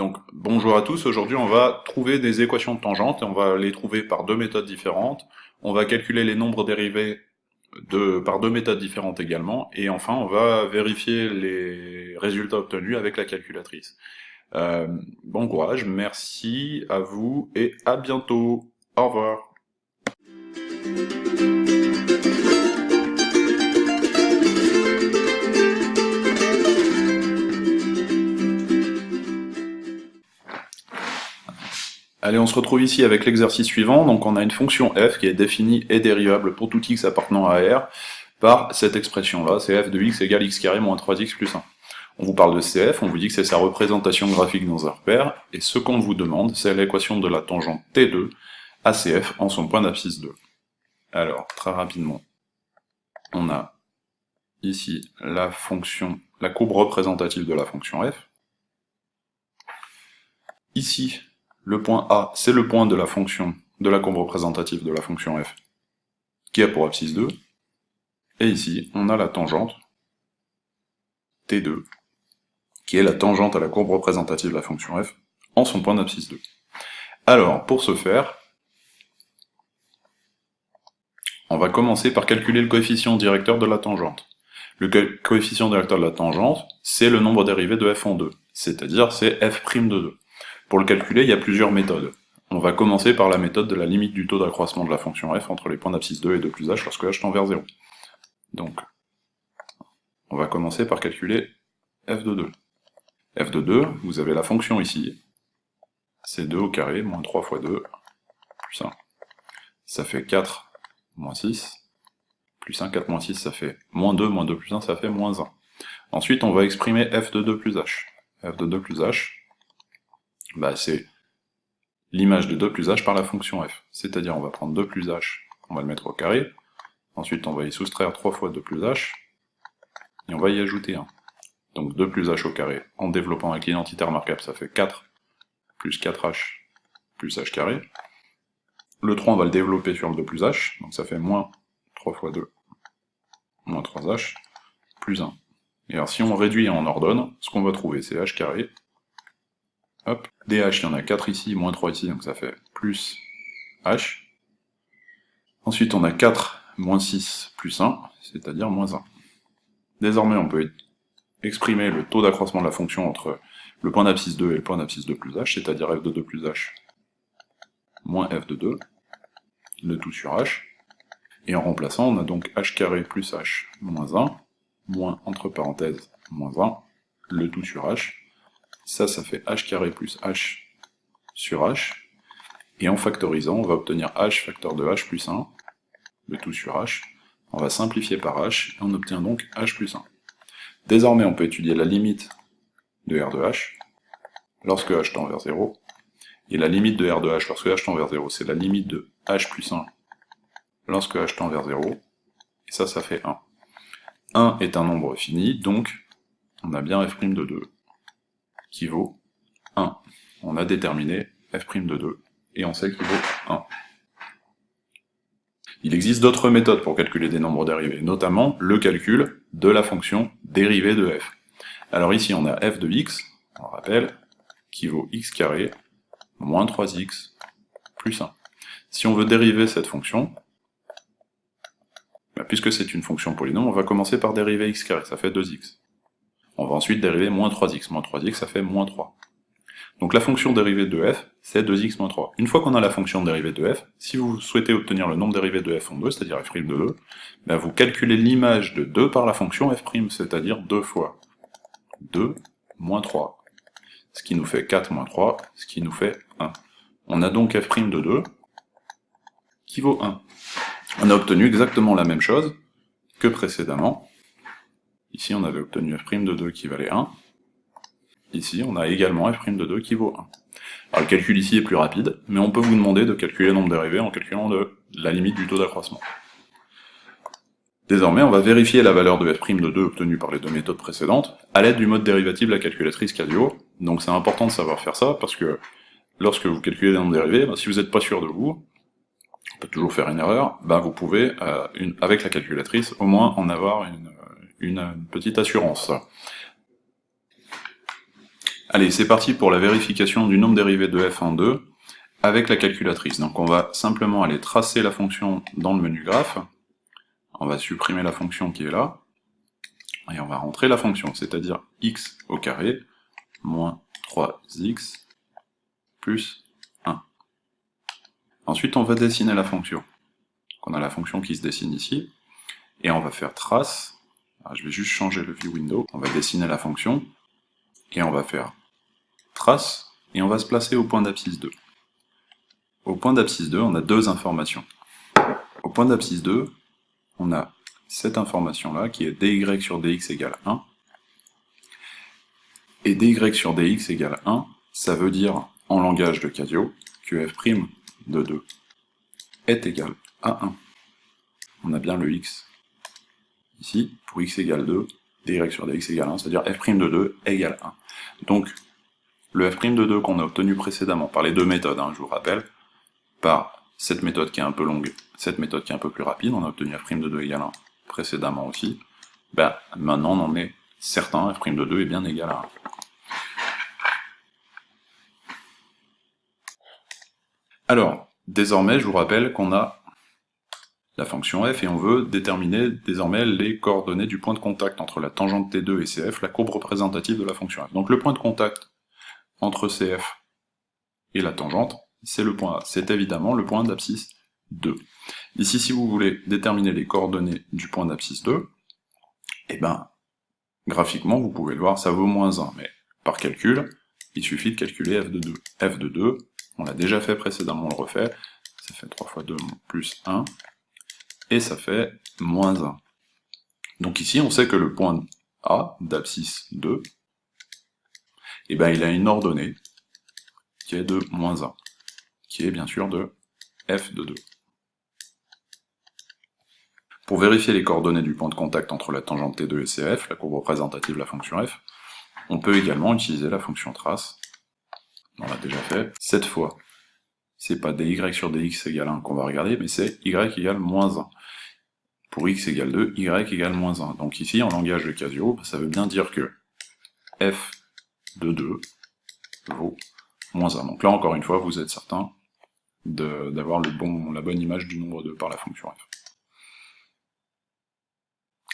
Donc, bonjour à tous, aujourd'hui on va trouver des équations de tangente, et on va les trouver par deux méthodes différentes. On va calculer les nombres dérivés par deux méthodes différentes également, et enfin on va vérifier les résultats obtenus avec la calculatrice. Bon courage, merci à vous, et à bientôt. Au revoir. Allez, on se retrouve ici avec l'exercice suivant. Donc on a une fonction f qui est définie et dérivable pour tout x appartenant à R par cette expression-là, c'est f de x égale x carré moins 3x plus 1. On vous parle de CF, on vous dit que c'est sa représentation graphique dans un repère, et ce qu'on vous demande, c'est l'équation de la tangente T2 à CF en son point d'abscisse 2. Alors, très rapidement, on a ici la courbe représentative de la fonction f. Ici, le point A, c'est le point de la courbe représentative de la fonction f, qui a pour abscisse 2. Et ici, on a la tangente T2, qui est la tangente à la courbe représentative de la fonction f, en son point d'abscisse 2. Alors, pour ce faire, on va commencer par calculer le coefficient directeur de la tangente. Le coefficient directeur de la tangente, c'est le nombre dérivé de f en 2, c'est-à-dire c'est f' de 2. Pour le calculer, il y a plusieurs méthodes. On va commencer par la méthode de la limite du taux d'accroissement de la fonction f entre les points d'abscisse 2 et 2 plus h lorsque h tend vers 0. Donc, on va commencer par calculer f de 2. f de 2, vous avez la fonction ici, c'est 2 au carré, moins 3 fois 2, plus 1. Ça fait 4, moins 6, plus 1, 4 moins 6, ça fait moins 2 plus 1, ça fait moins 1. Ensuite, on va exprimer f de 2 plus h. f de 2 plus h, c'est l'image de 2 plus h par la fonction f. C'est-à-dire, on va prendre 2 plus h, on va le mettre au carré, ensuite on va y soustraire 3 fois 2 plus h, et on va y ajouter 1. Donc 2 plus h au carré, en développant avec l'identité remarquable, ça fait 4 plus 4h plus h carré. Le 3, on va le développer sur le 2 plus h, donc ça fait moins 3 fois 2, moins 3h, plus 1. Et alors si on réduit et on ordonne, ce qu'on va trouver, c'est h carré. Hop, dh, il y en a 4 ici, moins 3 ici, donc ça fait plus h. Ensuite, on a 4 moins 6 plus 1, c'est-à-dire moins 1. Désormais, on peut exprimer le taux d'accroissement de la fonction entre le point d'abscisse 2 et le point d'abscisse 2 plus h, c'est-à-dire f de 2 plus h moins f de 2, le tout sur h. Et en remplaçant, on a donc h carré plus h moins 1, moins, entre parenthèses, moins 1, le tout sur h. Ça fait h carré plus h sur h. Et en factorisant, on va obtenir h facteur de h plus 1, le tout sur h. On va simplifier par h, et on obtient donc h plus 1. Désormais, on peut étudier la limite de r de h, lorsque h tend vers 0, et la limite de r de h lorsque h tend vers 0, c'est la limite de h plus 1 lorsque h tend vers 0, et ça fait 1. 1 est un nombre fini, donc on a bien f' de 2, qui vaut 1. On a déterminé f' de 2, et on sait qu'il vaut 1. Il existe d'autres méthodes pour calculer des nombres dérivés, notamment le calcul de la fonction dérivée de f. Alors ici on a f de x, on rappelle, qui vaut x carré moins 3x plus 1. Si on veut dériver cette fonction, puisque c'est une fonction polynôme, on va commencer par dériver x carré, ça fait 2x. On va ensuite dériver moins 3x, ça fait moins 3. Donc la fonction dérivée de f, c'est 2x moins 3. Une fois qu'on a la fonction dérivée de f, si vous souhaitez obtenir le nombre dérivé de f en 2, c'est-à-dire f' de 2, vous calculez l'image de 2 par la fonction f', c'est-à-dire 2 fois 2 moins 3, ce qui nous fait 4 moins 3, ce qui nous fait 1. On a donc f' de 2, qui vaut 1. On a obtenu exactement la même chose que précédemment. Ici, on avait obtenu f' de 2 qui valait 1. Ici, on a également f' de 2 qui vaut 1. Alors le calcul ici est plus rapide, mais on peut vous demander de calculer le nombre dérivé en calculant la limite du taux d'accroissement. Désormais, on va vérifier la valeur de f' de 2 obtenue par les deux méthodes précédentes à l'aide du mode dérivatif de la calculatrice Casio. Donc c'est important de savoir faire ça, parce que lorsque vous calculez des nombres dérivés, si vous n'êtes pas sûr de vous, on peut toujours faire une erreur, vous pouvez, avec la calculatrice, au moins en avoir une petite assurance. Allez, c'est parti pour la vérification du nombre dérivé de f en 2 avec la calculatrice. Donc on va simplement aller tracer la fonction dans le menu graphe, on va supprimer la fonction qui est là, et on va rentrer la fonction, c'est-à-dire x au carré moins 3x plus 1. Ensuite on va dessiner la fonction. Donc on a la fonction qui se dessine ici, et on va faire trace. Alors, je vais juste changer le view window, on va dessiner la fonction, et on va faire trace, et on va se placer au point d'abscisse 2. Au point d'abscisse 2, on a deux informations. Au point d'abscisse 2, on a cette information-là, qui est dy sur dx égale 1. Et dy sur dx égale 1, ça veut dire, en langage de Casio, que f' de 2 est égal à 1. On a bien le x ici, pour x égale 2, dy sur dx égale 1, c'est-à-dire f' de 2 égale 1. Donc, le f' de 2 qu'on a obtenu précédemment par les deux méthodes, je vous rappelle, par cette méthode qui est un peu longue, cette méthode qui est un peu plus rapide, on a obtenu f' de 2 égale 1 précédemment aussi, maintenant on en est certain, f' de 2 est bien égal à 1. Alors, désormais, je vous rappelle qu'on a la fonction f et on veut déterminer désormais les coordonnées du point de contact entre la tangente T2 et CF, la courbe représentative de la fonction f. Donc le point de contact entre CF et la tangente, c'est le point A. C'est évidemment le point d'abscisse 2. Ici, si vous voulez déterminer les coordonnées du point d'abscisse 2, graphiquement, vous pouvez le voir, ça vaut moins 1, mais par calcul, il suffit de calculer f de 2. f de 2, on l'a déjà fait précédemment, on le refait, ça fait 3 fois 2 plus 1, et ça fait moins 1. Donc ici, on sait que le point A, d'abscisse 2, il a une ordonnée qui est de moins 1, qui est bien sûr de f de 2. Pour vérifier les coordonnées du point de contact entre la tangente T2 et CF, la courbe représentative de la fonction f, on peut également utiliser la fonction trace. On l'a déjà fait. Cette fois, c'est pas dy sur dx égale 1 qu'on va regarder, mais c'est y égale moins 1. Pour x égale 2, y égale moins 1. Donc ici, en langage de Casio, ça veut bien dire que f de 2 vaut moins 1. Donc là, encore une fois, vous êtes certain d'avoir la bonne image du nombre 2 par la fonction f.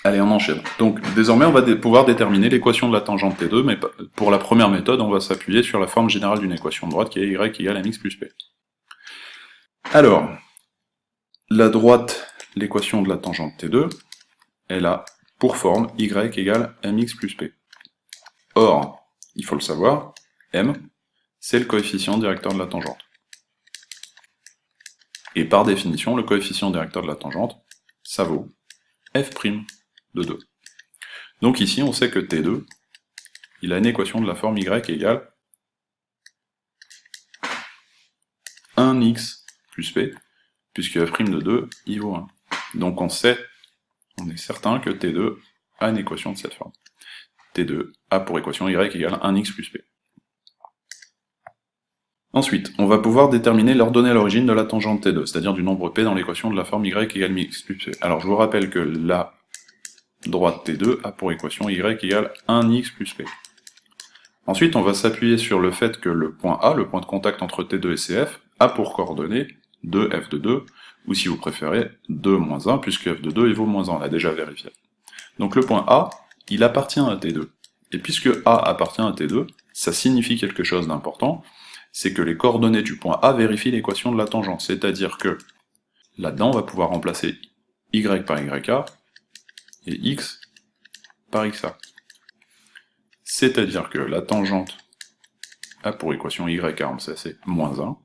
Allez, on enchaîne. Donc, désormais, on va pouvoir déterminer l'équation de la tangente T2, mais pour la première méthode, on va s'appuyer sur la forme générale d'une équation de droite qui est y égale mx plus p. Alors, la droite, l'équation de la tangente T2, elle a pour forme y égale mx plus p. Or, il faut le savoir, m, c'est le coefficient directeur de la tangente. Et par définition, le coefficient directeur de la tangente, ça vaut f' de 2. Donc ici, on sait que T2, il a une équation de la forme y égale 1x plus p, puisque f' de 2, il vaut 1. Donc on est certain que T2 a une équation de cette forme. T2 a pour équation y égale 1x plus p. Ensuite, on va pouvoir déterminer l'ordonnée à l'origine de la tangente T2, c'est-à-dire du nombre p dans l'équation de la forme y égale mx plus p. Alors je vous rappelle que la droite T2 a pour équation y égale 1x plus p. Ensuite, on va s'appuyer sur le fait que le point A, le point de contact entre T2 et CF, a pour coordonnées 2f de 2, ou si vous préférez, 2 moins 1, puisque f de 2 il vaut moins 1, on l'a déjà vérifié. Donc le point A, il appartient à T2. Et puisque A appartient à T2, ça signifie quelque chose d'important, c'est que les coordonnées du point A vérifient l'équation de la tangente, c'est-à-dire que là-dedans, on va pouvoir remplacer y par yA, et x par xa. C'est-à-dire que la tangente a pour équation y on sait c'est moins 1,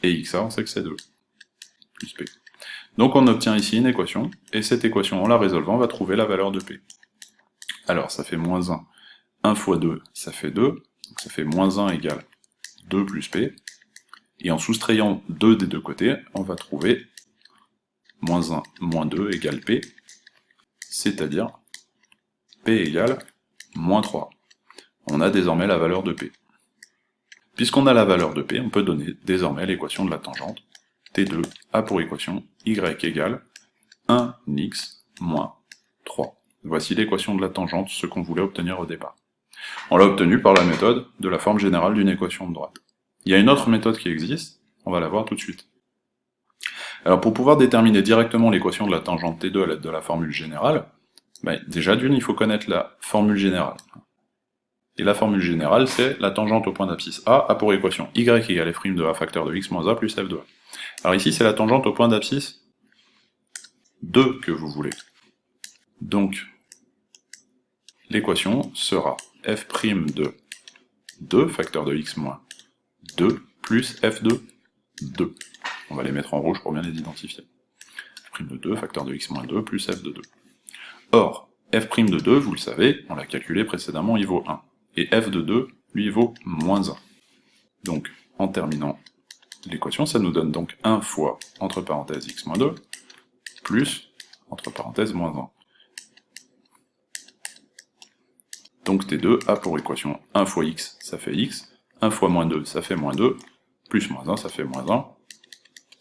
et xa on sait que c'est 2, plus p. Donc on obtient ici une équation, et cette équation en la résolvant va trouver la valeur de p. Alors ça fait moins 1, 1 fois 2 ça fait 2, donc ça fait moins 1 égale 2 plus p, et en soustrayant 2 des deux côtés, on va trouver moins 1 moins 2 égale p, c'est-à-dire p égale moins 3. On a désormais la valeur de p. Puisqu'on a la valeur de p, on peut donner désormais l'équation de la tangente. T2 a pour équation y égale 1x moins 3. Voici l'équation de la tangente, ce qu'on voulait obtenir au départ. On l'a obtenu par la méthode de la forme générale d'une équation de droite. Il y a une autre méthode qui existe, on va la voir tout de suite. Alors pour pouvoir déterminer directement l'équation de la tangente T2 à l'aide de la formule générale, déjà d'une, il faut connaître la formule générale. Et la formule générale, c'est la tangente au point d'abscisse A a pour équation y égale f' de a facteur de x moins a plus f de a. Alors ici, c'est la tangente au point d'abscisse 2 que vous voulez. Donc, l'équation sera f' de 2, facteur de x moins 2, plus f de 2. On va les mettre en rouge pour bien les identifier. F' de 2, facteur de x moins 2, plus f de 2. Or, f' de 2, vous le savez, on l'a calculé précédemment, il vaut 1. Et f de 2, lui, vaut moins 1. Donc, en terminant l'équation, ça nous donne donc 1 fois, entre parenthèses, x moins 2, plus, entre parenthèses, moins 1. Donc T2 a pour équation 1 fois x, ça fait x, 1 fois moins 2, ça fait moins 2, plus moins 1, ça fait moins 1,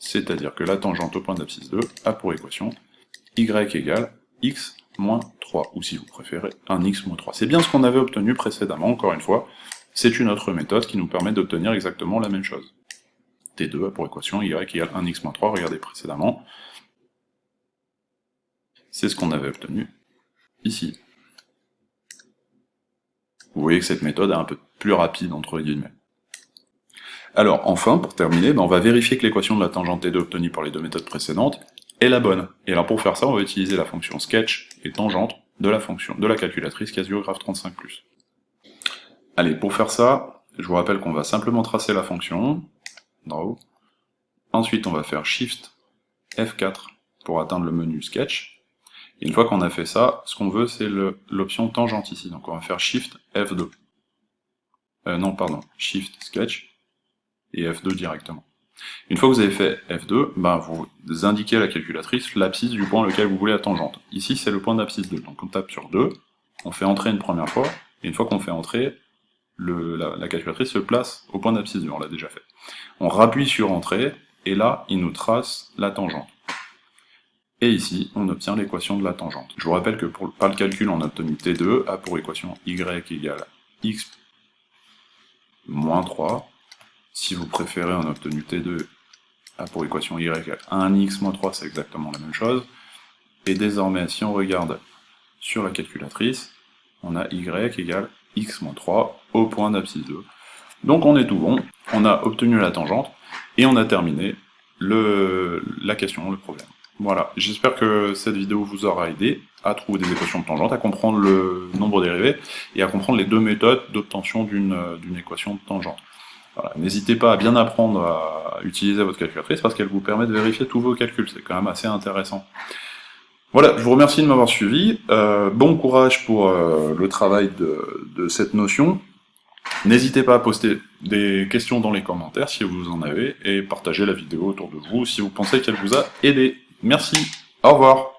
c'est-à-dire que la tangente au point d'abscisse 2 a pour équation y égale x moins 3, ou si vous préférez, un x moins 3. C'est bien ce qu'on avait obtenu précédemment, encore une fois, c'est une autre méthode qui nous permet d'obtenir exactement la même chose. T2 a pour équation y égale 1x moins 3, regardez précédemment, c'est ce qu'on avait obtenu ici. Vous voyez que cette méthode est un peu plus rapide, entre guillemets. Alors, enfin, pour terminer, on va vérifier que l'équation de la tangente T2 obtenue par les deux méthodes précédentes est la bonne. Et alors pour faire ça, on va utiliser la fonction sketch et tangente de la calculatrice Casio-Graph 35+. Allez, pour faire ça, je vous rappelle qu'on va simplement tracer la fonction, draw. Ensuite, on va faire Shift F4 pour atteindre le menu sketch. Et une fois qu'on a fait ça, ce qu'on veut, c'est l'option tangente ici. Donc on va faire Shift F2. Shift Sketch et F2 directement. Une fois que vous avez fait F2, vous indiquez à la calculatrice l'abscisse du point auquel vous voulez la tangente. Ici, c'est le point d'abscisse 2. Donc on tape sur 2, on fait entrer une première fois, et une fois qu'on fait entrer, la calculatrice se place au point d'abscisse 2, on l'a déjà fait. On rappuie sur entrée, et là, il nous trace la tangente. Et ici, on obtient l'équation de la tangente. Je vous rappelle que par le calcul, on a obtenu T2 a pour équation y égale x moins 3. Si vous préférez, on a obtenu T2 a pour équation y égale 1x moins 3, c'est exactement la même chose. Et désormais, si on regarde sur la calculatrice, on a y égale x moins 3 au point d'abscisse 2. Donc on est tout bon, on a obtenu la tangente, et on a terminé la question, le problème. Voilà, j'espère que cette vidéo vous aura aidé à trouver des équations de tangente, à comprendre le nombre dérivé, et à comprendre les deux méthodes d'obtention d'une équation de tangente. Voilà. N'hésitez pas à bien apprendre à utiliser votre calculatrice, parce qu'elle vous permet de vérifier tous vos calculs, c'est quand même assez intéressant. Voilà, je vous remercie de m'avoir suivi, bon courage pour le travail de cette notion. N'hésitez pas à poster des questions dans les commentaires si vous en avez, et partagez la vidéo autour de vous si vous pensez qu'elle vous a aidé. Merci, au revoir.